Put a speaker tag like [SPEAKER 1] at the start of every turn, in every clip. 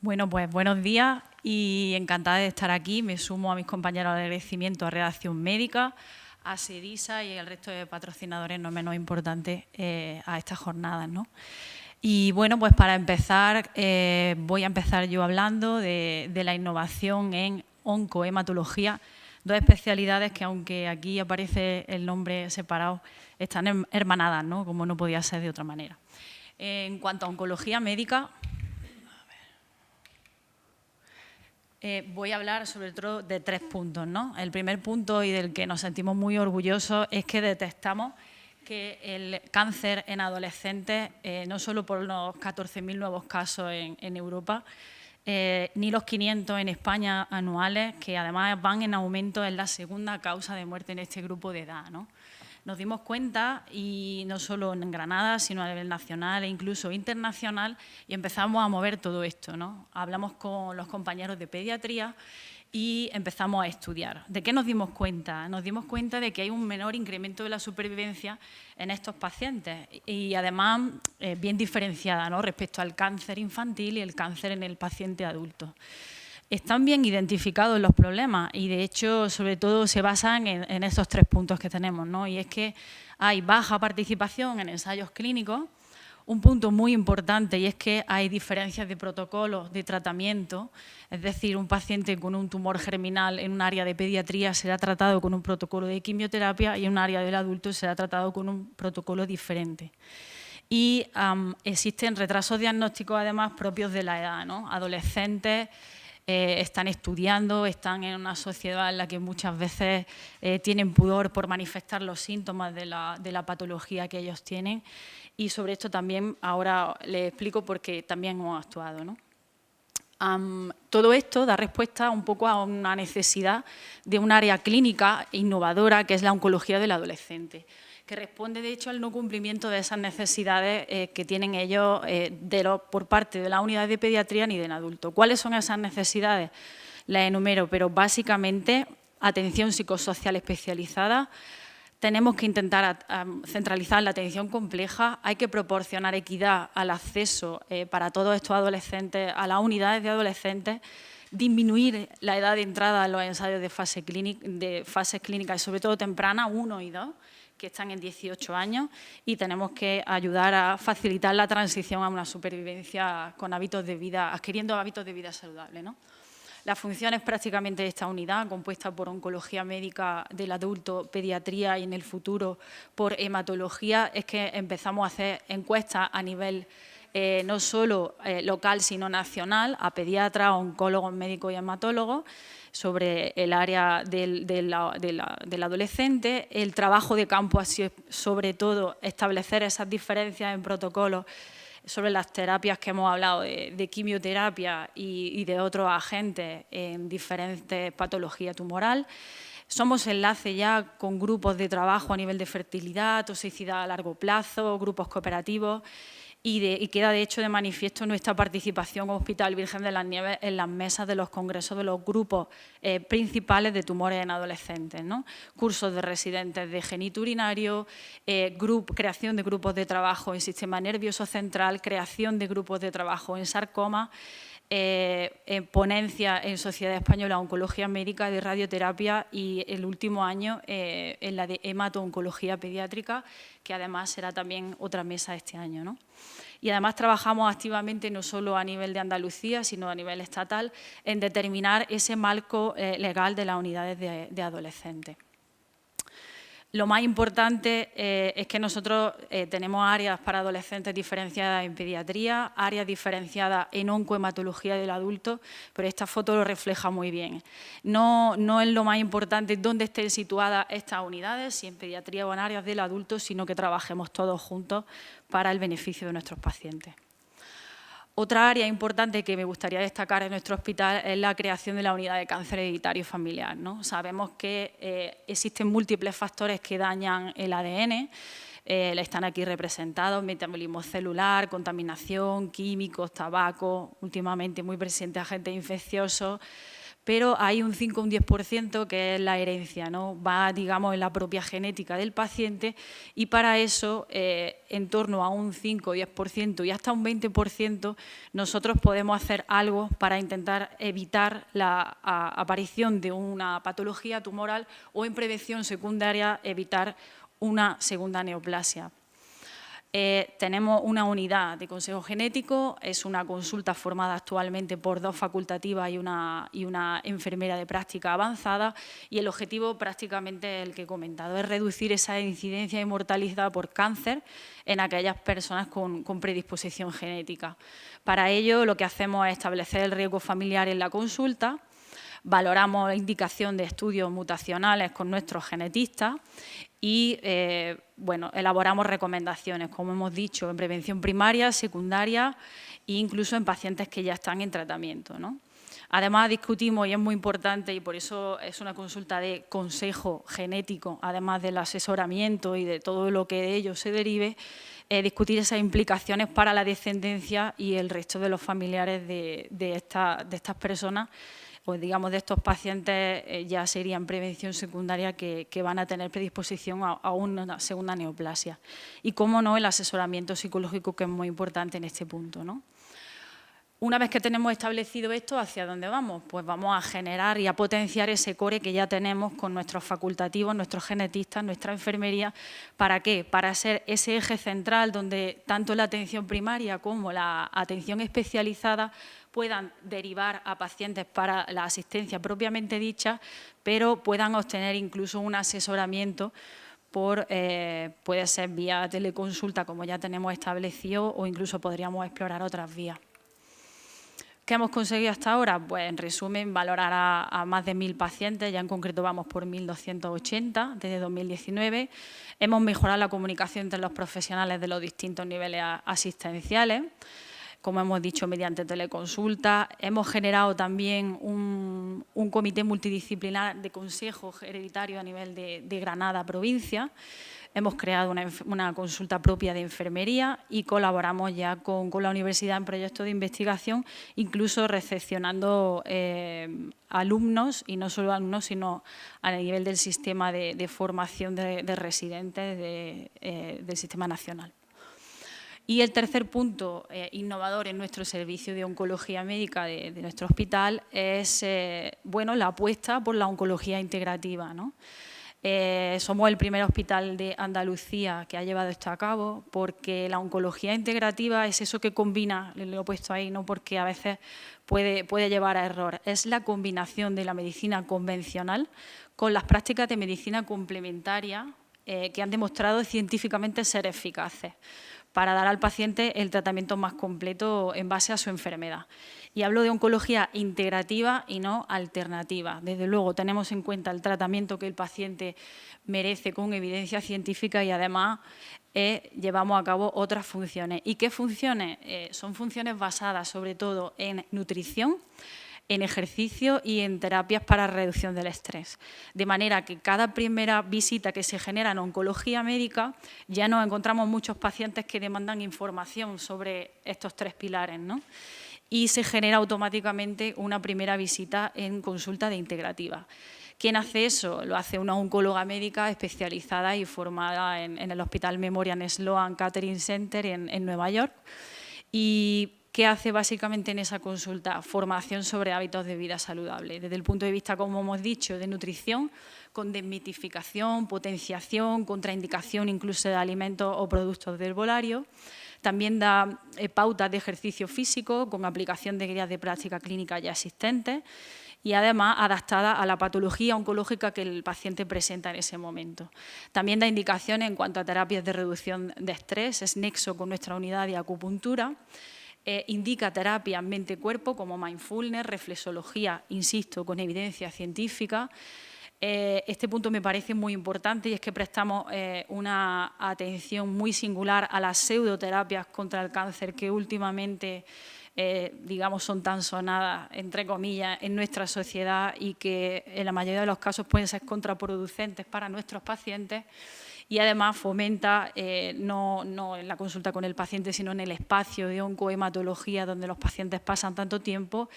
[SPEAKER 1] Bueno, pues buenos días y encantada de estar aquí. Me sumo a mis compañeros de agradecimiento a Redacción Médica, a SEDISA y al resto de patrocinadores no menos importantes a estas jornadas, ¿no? Y bueno, pues para empezar, voy a empezar yo hablando de la innovación en oncohematología, dos especialidades que, aunque aquí aparece el nombre separado, están hermanadas, ¿no? Como no podía ser de otra manera. En cuanto a oncología médica, voy a hablar sobre todo de 3 puntos, ¿no? El primer punto, y del que nos sentimos muy orgullosos, es que detectamos que el cáncer en adolescentes, no solo por los 14.000 nuevos casos en Europa, ni los 500 en España anuales, que además van en aumento, es la segunda causa de muerte en este grupo de edad, ¿no? Nos dimos cuenta, y no solo en Granada, sino a nivel nacional e incluso internacional, y empezamos a mover todo esto, ¿no? Hablamos con los compañeros de pediatría y empezamos a estudiar. ¿De qué nos dimos cuenta? Nos dimos cuenta de que hay un menor incremento de la supervivencia en estos pacientes y además bien diferenciada, ¿no?, respecto al cáncer infantil y el cáncer en el paciente adulto. Están bien identificados los problemas y, de hecho, sobre todo se basan en esos 3 puntos que tenemos, ¿no? Y es que hay baja participación en ensayos clínicos, un punto muy importante, y es que hay diferencias de protocolos de tratamiento, es decir, un paciente con un tumor germinal en un área de pediatría será tratado con un protocolo de quimioterapia y en un área del adulto será tratado con un protocolo diferente. Y existen retrasos diagnósticos, además, propios de la edad, ¿no? Adolescentes están estudiando, están en una sociedad en la que muchas veces tienen pudor por manifestar los síntomas de la patología que ellos tienen, y sobre esto también ahora les explico por qué también hemos actuado, ¿no? Todo esto da respuesta un poco a una necesidad de un área clínica innovadora, que es la oncología del adolescente, que responde, de hecho, al no cumplimiento de esas necesidades que tienen ellos por parte de la unidad de pediatría ni del adulto. ¿Cuáles son esas necesidades? Las enumero, pero básicamente atención psicosocial especializada. Tenemos que intentar centralizar la atención compleja, hay que proporcionar equidad al acceso para todos estos adolescentes a las unidades de adolescentes, disminuir la edad de entrada a los ensayos de fases clínicas y sobre todo temprana, 1 y 2, que están en 18 años, y tenemos que ayudar a facilitar la transición a una supervivencia con hábitos de vida, adquiriendo hábitos de vida saludables, ¿no? Las funciones prácticamente de esta unidad, compuesta por oncología médica del adulto, pediatría y en el futuro por hematología, es que empezamos a hacer encuestas a nivel no solo local, sino nacional, a pediatras, oncólogos, médicos y hematólogos, sobre el área del adolescente. El trabajo de campo ha sido, sobre todo, establecer esas diferencias en protocolos sobre las terapias que hemos hablado, de quimioterapia y de otros agentes en diferentes patologías tumoral. Somos enlace ya con grupos de trabajo a nivel de fertilidad, toxicidad a largo plazo, grupos cooperativos, y queda, de hecho, de manifiesto nuestra participación como Hospital Virgen de las Nieves en las mesas de los congresos de los grupos principales de tumores en adolescentes, ¿no? Cursos de residentes de genito urinario, creación de grupos de trabajo en sistema nervioso central, creación de grupos de trabajo en sarcoma, ponencia en Sociedad Española de Oncología Médica de radioterapia, y el último año en la de hemato-oncología pediátrica, que además será también otra mesa este año, ¿no? Y además trabajamos activamente no solo a nivel de Andalucía, sino a nivel estatal, en determinar ese marco legal de las unidades de adolescentes. Lo más importante es que nosotros tenemos áreas para adolescentes diferenciadas en pediatría, áreas diferenciadas en oncohematología del adulto, pero esta foto lo refleja muy bien. No es lo más importante dónde estén situadas estas unidades, si en pediatría o en áreas del adulto, sino que trabajemos todos juntos para el beneficio de nuestros pacientes. Otra área importante que me gustaría destacar en nuestro hospital es la creación de la unidad de cáncer hereditario familiar, ¿no? Sabemos que existen múltiples factores que dañan el ADN, están aquí representados: metabolismo celular, contaminación, químicos, tabaco, últimamente muy presente agentes infecciosos, pero hay un 5 o un 10% que es la herencia, ¿no? Va, digamos, en la propia genética del paciente y para eso, en torno a un 5 o 10% y hasta un 20%, nosotros podemos hacer algo para intentar evitar la aparición de una patología tumoral o en prevención secundaria evitar una segunda neoplasia. Tenemos una unidad de consejo genético, es una consulta formada actualmente por 2 facultativas y una enfermera de práctica avanzada y el objetivo prácticamente es el que he comentado, es reducir esa incidencia y mortalidad por cáncer en aquellas personas con predisposición genética. Para ello lo que hacemos es establecer el riesgo familiar en la consulta, valoramos la indicación de estudios mutacionales con nuestros genetistas y bueno, elaboramos recomendaciones, como hemos dicho, en prevención primaria, secundaria e incluso en pacientes que ya están en tratamiento, ¿no? Además, discutimos, y es muy importante, y por eso es una consulta de consejo genético, además del asesoramiento y de todo lo que de ello se derive, discutir esas implicaciones para la descendencia y el resto de los familiares de estas personas, pues digamos de estos pacientes ya serían prevención secundaria que van a tener predisposición a una segunda neoplasia. Y cómo no, el asesoramiento psicológico, que es muy importante en este punto, ¿no? Una vez que tenemos establecido esto, ¿hacia dónde vamos? Pues vamos a generar y a potenciar ese core que ya tenemos con nuestros facultativos, nuestros genetistas, nuestra enfermería. ¿Para qué? Para ser ese eje central donde tanto la atención primaria como la atención especializada puedan derivar a pacientes para la asistencia propiamente dicha, pero puedan obtener incluso un asesoramiento puede ser vía teleconsulta, como ya tenemos establecido, o incluso podríamos explorar otras vías. ¿Qué hemos conseguido hasta ahora? Pues, en resumen, valorar a más de 1.000 pacientes, ya en concreto vamos por 1.280 desde 2019. Hemos mejorado la comunicación entre los profesionales de los distintos niveles asistenciales, como hemos dicho, mediante teleconsulta. Hemos generado también un comité multidisciplinar de consejo hereditario a nivel de Granada, provincia. Hemos creado una consulta propia de enfermería y colaboramos ya con la universidad en proyectos de investigación, incluso recepcionando alumnos, y no solo alumnos, sino a nivel del sistema de formación de residentes del sistema nacional. Y el tercer punto innovador en nuestro servicio de oncología médica de nuestro hospital es bueno, la apuesta por la oncología integrativa, ¿no? Somos el primer hospital de Andalucía que ha llevado esto a cabo, porque la oncología integrativa es eso que combina, lo he puesto ahí, ¿no? Porque a veces puede llevar a error, es la combinación de la medicina convencional con las prácticas de medicina complementaria que han demostrado científicamente ser eficaces para dar al paciente el tratamiento más completo en base a su enfermedad. Y hablo de oncología integrativa y no alternativa. Desde luego tenemos en cuenta el tratamiento que el paciente merece con evidencia científica y además llevamos a cabo otras funciones. ¿Y qué funciones? Son funciones basadas sobre todo en nutrición, en ejercicio y en terapias para reducción del estrés. De manera que cada primera visita que se genera en oncología médica ya nos encontramos muchos pacientes que demandan información sobre estos 3 pilares, ¿no? Y se genera automáticamente una primera visita en consulta de integrativa. ¿Quién hace eso? Lo hace una oncóloga médica especializada y formada en el Hospital Memorial Sloan Kettering Center en Nueva York. Y ¿qué hace básicamente en esa consulta? Formación sobre hábitos de vida saludable, desde el punto de vista, como hemos dicho, de nutrición, con desmitificación, potenciación, contraindicación incluso de alimentos o productos del herbolario. También da pautas de ejercicio físico con aplicación de guías de práctica clínica ya existentes y además adaptada a la patología oncológica que el paciente presenta en ese momento. También da indicaciones en cuanto a terapias de reducción de estrés, es nexo con nuestra unidad de acupuntura. Indica terapias mente-cuerpo como mindfulness, reflexología, insisto, con evidencia científica. Este punto me parece muy importante y es que prestamos una atención muy singular a las pseudoterapias contra el cáncer que últimamente, digamos, son tan sonadas, entre comillas, en nuestra sociedad y que en la mayoría de los casos pueden ser contraproducentes para nuestros pacientes. y además fomenta, no en la consulta con el paciente, sino en el espacio de oncohematología donde los pacientes pasan tanto tiempo,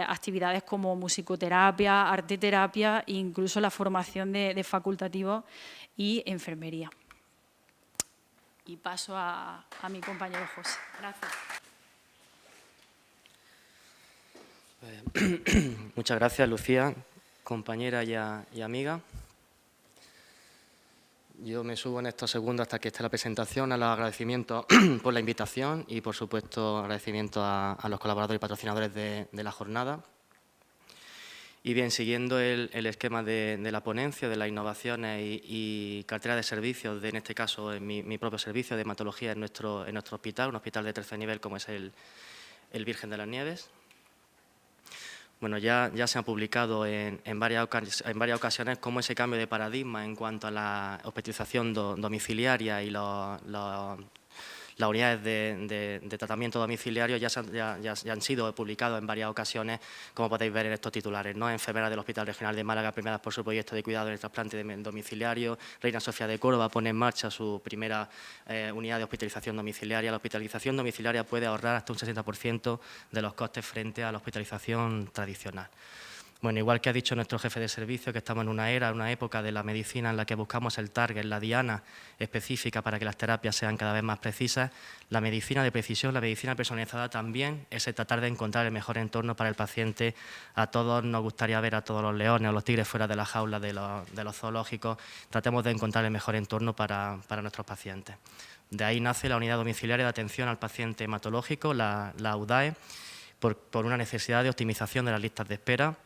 [SPEAKER 1] actividades como musicoterapia, arteterapia e incluso la formación de facultativos y enfermería. Y paso a mi compañero José. Gracias.
[SPEAKER 2] Muchas gracias, Lucía, compañera y amiga. Yo me subo en estos segundos hasta que esté la presentación a los agradecimientos por la invitación y, por supuesto, agradecimientos a los colaboradores y patrocinadores de la jornada. Y bien, siguiendo el esquema de la ponencia, de las innovaciones y cartera de servicios, en este caso en mi propio servicio de hematología en nuestro hospital, un hospital de tercer nivel como es el Virgen de las Nieves. Bueno, ya se ha publicado en varias ocasiones cómo ese cambio de paradigma en cuanto a la hospitalización domiciliaria y las unidades de tratamiento domiciliario ya han sido publicados en varias ocasiones, como podéis ver en estos titulares, ¿no? Enfermeras del Hospital Regional de Málaga premiadas por su proyecto de cuidado en el trasplante domiciliario, Reina Sofía de Córdoba pone en marcha su primera unidad de hospitalización domiciliaria. La hospitalización domiciliaria puede ahorrar hasta un 60% de los costes frente a la hospitalización tradicional. Bueno, igual que ha dicho nuestro jefe de servicio, que estamos en una época de la medicina en la que buscamos el target, la diana específica para que las terapias sean cada vez más precisas, la medicina de precisión, la medicina personalizada también es el tratar de encontrar el mejor entorno para el paciente. A todos nos gustaría ver a todos los leones o los tigres fuera de la jaula de los zoológicos. Tratemos de encontrar el mejor entorno para nuestros pacientes. De ahí nace la unidad domiciliaria de atención al paciente hematológico, la UDAE, por una necesidad de optimización de las listas de espera,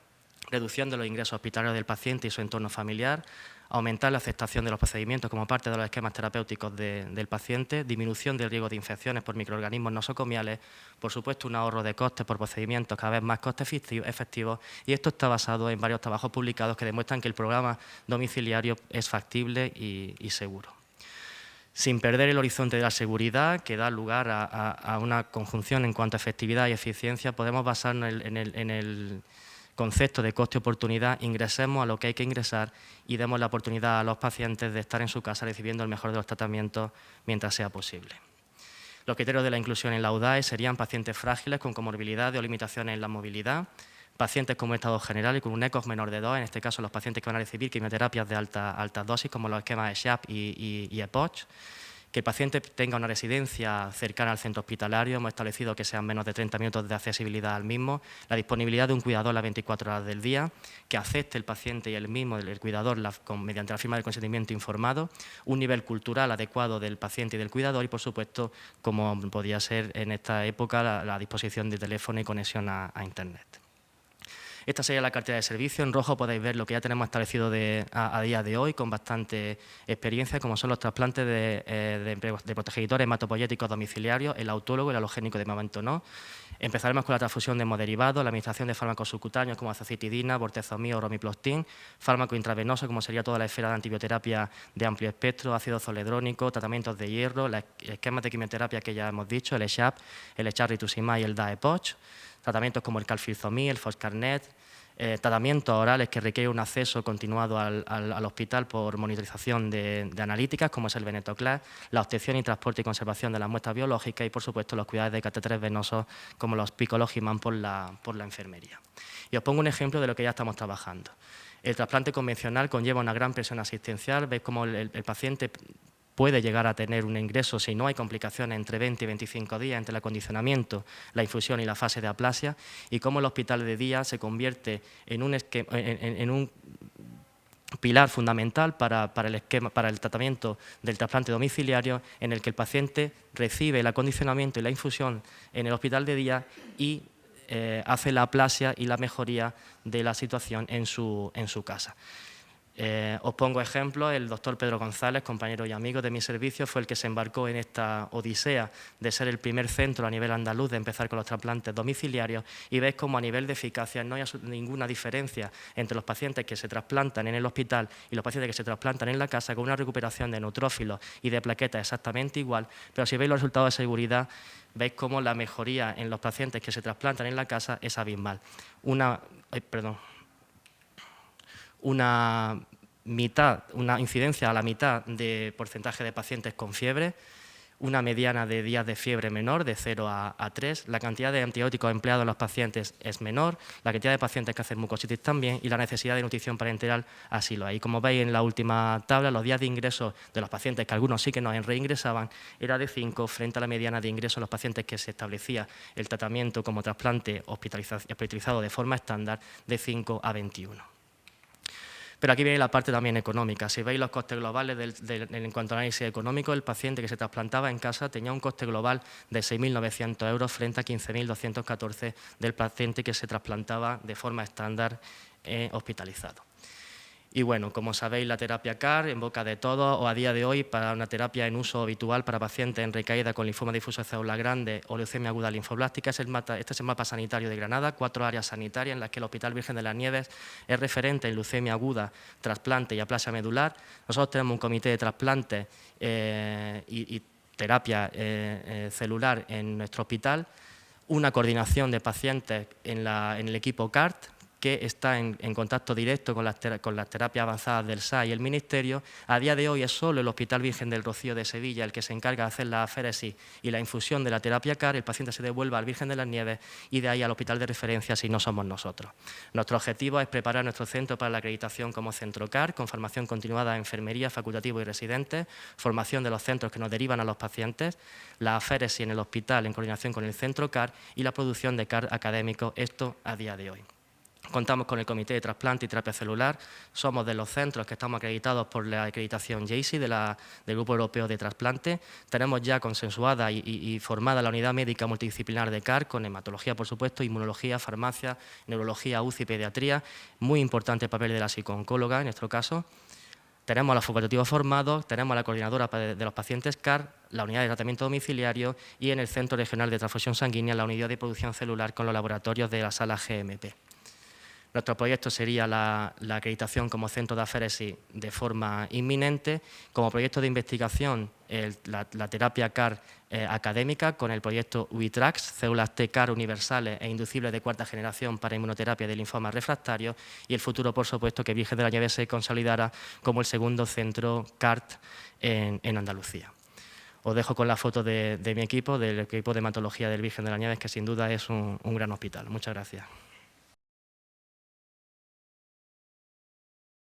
[SPEAKER 2] reducción de los ingresos hospitalarios del paciente y su entorno familiar, aumentar la aceptación de los procedimientos como parte de los esquemas terapéuticos del paciente, disminución del riesgo de infecciones por microorganismos nosocomiales, por supuesto un ahorro de costes por procedimientos cada vez más coste efectivos, y esto está basado en varios trabajos publicados que demuestran que el programa domiciliario es factible y seguro. Sin perder el horizonte de la seguridad, que da lugar a una conjunción en cuanto a efectividad y eficiencia, podemos basarnos en el concepto de coste-oportunidad. Ingresemos a lo que hay que ingresar y demos la oportunidad a los pacientes de estar en su casa recibiendo el mejor de los tratamientos mientras sea posible. Los criterios de la inclusión en la UDAE serían pacientes frágiles con comorbilidades o limitaciones en la movilidad, pacientes con un estado general y con un ECOG menor de 2, en este caso los pacientes que van a recibir quimioterapias de altas dosis como los esquemas ESHAP y EPOCH, que el paciente tenga una residencia cercana al centro hospitalario, hemos establecido que sean menos de 30 minutos de accesibilidad al mismo, la disponibilidad de un cuidador las 24 horas del día, que acepte el paciente y el mismo, el cuidador, mediante la firma del consentimiento informado, un nivel cultural adecuado del paciente y del cuidador y, por supuesto, como podía ser en esta época, la disposición de teléfono y conexión a Internet. Esta sería la cartera de servicios. En rojo podéis ver lo que ya tenemos establecido a día de hoy, con bastante experiencia, como son los trasplantes de protegedores hematopoyéticos domiciliarios, el autólogo, el halogénico de momento no. Empezaremos con la transfusión de hemoderivados, la administración de fármacos subcutáneos como azacitidina, bortezomib o romiplastin, fármaco intravenoso, como sería toda la esfera de antibioterapia de amplio espectro, ácido zoledrónico, tratamientos de hierro, esquemas de quimioterapia que ya hemos dicho, el ESHAP, el echarrituximab y el DAEPOCH, tratamientos como el calcifomib, el foscarnet, tratamientos orales que requieren un acceso continuado al hospital por monitorización de analíticas, como es el venetoclax, la obtención y transporte y conservación de las muestras biológicas y, por supuesto, los cuidados de catéteres venosos, como los Picologimab por la enfermería. Y os pongo un ejemplo de lo que ya estamos trabajando. El trasplante convencional conlleva una gran presión asistencial. Veis cómo el paciente puede llegar a tener un ingreso, si no hay complicaciones, entre 20 y 25 días entre el acondicionamiento, la infusión y la fase de aplasia, y cómo el hospital de día se convierte en un pilar fundamental para el tratamiento del trasplante domiciliario, en el que el paciente recibe el acondicionamiento y la infusión en el hospital de día y hace la aplasia y la mejoría de la situación en su casa. Os pongo ejemplos. El doctor Pedro González, compañero y amigo de mi servicio, fue el que se embarcó en esta odisea de ser el primer centro a nivel andaluz de empezar con los trasplantes domiciliarios, y veis cómo a nivel de eficacia no hay ninguna diferencia entre los pacientes que se trasplantan en el hospital y los pacientes que se trasplantan en la casa, con una recuperación de neutrófilos y de plaquetas exactamente igual, pero si veis los resultados de seguridad, veis cómo la mejoría en los pacientes que se trasplantan en la casa es abismal. Una una incidencia a la mitad de porcentaje de pacientes con fiebre, una mediana de días de fiebre menor, de 0 a 3, la cantidad de antibióticos empleados en los pacientes es menor, la cantidad de pacientes que hacen mucositis también y la necesidad de nutrición parenteral así lo hay. Como veis en la última tabla, los días de ingreso de los pacientes, que algunos sí que nos reingresaban, era de 5 frente a la mediana de ingreso de los pacientes que se establecía el tratamiento como trasplante hospitalizado de forma estándar, de 5 a 21. Pero aquí viene la parte también económica. Si veis los costes globales en cuanto al análisis económico, el paciente que se trasplantaba en casa tenía un coste global de 6.900 euros frente a 15.214 del paciente que se trasplantaba de forma estándar hospitalizado. Y bueno, como sabéis, la terapia CAR, en boca de todos, o a día de hoy, para una terapia en uso habitual para pacientes en recaída con linfoma difuso de células grandes o leucemia aguda linfoblástica, este es el mapa sanitario de Granada, 4 áreas sanitarias en las que el Hospital Virgen de las Nieves es referente en leucemia aguda, trasplante y aplasia medular. Nosotros tenemos un comité de trasplante y terapia celular en nuestro hospital, una coordinación de pacientes en el equipo CART, que está en contacto directo con las terapias avanzadas del SA y el Ministerio. A día de hoy es solo el Hospital Virgen del Rocío de Sevilla el que se encarga de hacer la aféresis y la infusión de la terapia CAR. El paciente se devuelve al Virgen de las Nieves y de ahí al hospital de referencia si no somos nosotros. Nuestro objetivo es preparar nuestro centro para la acreditación como centro CAR, con formación continuada de enfermería, facultativo y residentes, formación de los centros que nos derivan a los pacientes, la aféresis en el hospital en coordinación con el centro CAR y la producción de CAR académicos, esto a día de hoy. Contamos con el Comité de Trasplante y Terapia Celular, somos de los centros que estamos acreditados por la acreditación JACI del Grupo Europeo de Trasplante. Tenemos ya consensuada y formada la unidad médica multidisciplinar de CAR, con hematología, por supuesto, inmunología, farmacia, neurología, UCI, pediatría. Muy importante el papel de la psicooncóloga en nuestro caso. Tenemos a los facultativos formados, tenemos a la coordinadora de los pacientes CAR, la unidad de tratamiento domiciliario y en el Centro Regional de Transfusión Sanguínea la unidad de producción celular con los laboratorios de la sala GMP. Nuestro proyecto sería la acreditación como centro de aféresis de forma inminente, como proyecto de investigación la terapia CAR académica con el proyecto UITRAX, células T-CAR universales e inducibles de cuarta generación para inmunoterapia de linfoma refractario y el futuro, por supuesto, que Virgen de las Nieves se consolidara como el segundo centro CART en Andalucía. Os dejo con la foto de mi equipo, del equipo de hematología del Virgen de las Nieves, que sin duda es un gran hospital. Muchas gracias.